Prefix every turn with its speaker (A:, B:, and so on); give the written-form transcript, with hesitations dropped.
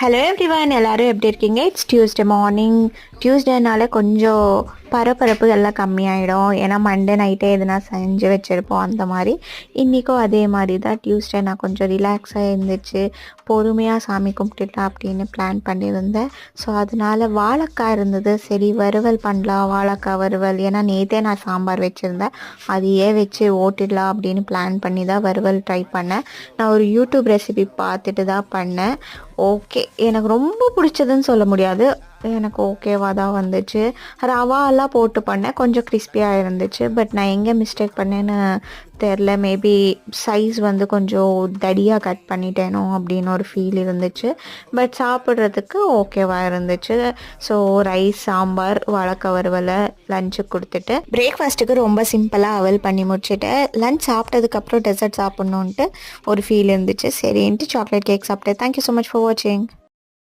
A: Hello everyone, எல்லாரும் எப்படி இருக்கீங்க? It's Tuesday morning. டியூஸ்டேனால கொஞ்சம் பரபரப்பு எல்லாம் கம்மியாயிடும். ஏன்னா மண்டே நைட்டே எதுனா செஞ்சு வச்சுருப்போம். அந்த மாதிரி இன்றைக்கும் அதே மாதிரி தான். டியூஸ்டே நான் கொஞ்சம் ரிலாக்ஸாக இருந்துச்சு, பொறுமையாக சாமி கும்பிட்டுட்டா அப்படின்னு பிளான் பண்ணியிருந்தேன். ஸோ அதனால வாழைக்காய் இருந்தது, சரி வறுவல் பண்ணலாம், வாழைக்காய் வறுவல். ஏன்னா நேற்றே நான் சாம்பார் வச்சுருந்தேன், அதையே வச்சு ஓட்டிடலாம் அப்படின்னு பிளான் பண்ணி தான் வறுவல் ட்ரை பண்ணேன். நான் ஒரு யூடியூப் ரெசிபி பார்த்துட்டு தான் பண்ணேன். ஓகே, எனக்கு ரொம்ப பிடிச்சதுன்னு சொல்ல முடியாது, எனக்கு ஓகேவாக தான் வந்துச்சு. ரவாலாம் போட்டு பண்ணேன், கொஞ்சம் கிறிஸ்பியாக இருந்துச்சு. பட் நான் எங்கே மிஸ்டேக் பண்ணேன்னு தெரில. மேபி சைஸ் வந்து கொஞ்சம் தடியாக கட் பண்ணிட்டேனோ அப்படின்னு ஒரு ஃபீல் இருந்துச்சு. பட் சாப்பிட்றதுக்கு ஓகேவாக இருந்துச்சு. ஸோ ரைஸ், சாம்பார், வாழைக்காய் வறுவலை லஞ்சுக்கு கொடுத்துட்டு பிரேக்ஃபாஸ்ட்டுக்கு ரொம்ப சிம்பிளாக அவல் பண்ணி முடிச்சுட்டு லஞ்ச் சாப்பிட்டதுக்கப்புறம் டெசர்ட் சாப்பிட்ணுன்ட்டு ஒரு ஃபீல் இருந்துச்சு. சரின்ட்டு சாக்லேட் கேக் சாப்பிட்டேன். தேங்க்யூ ஸோ மச் ஃபார் வாட்சிங்.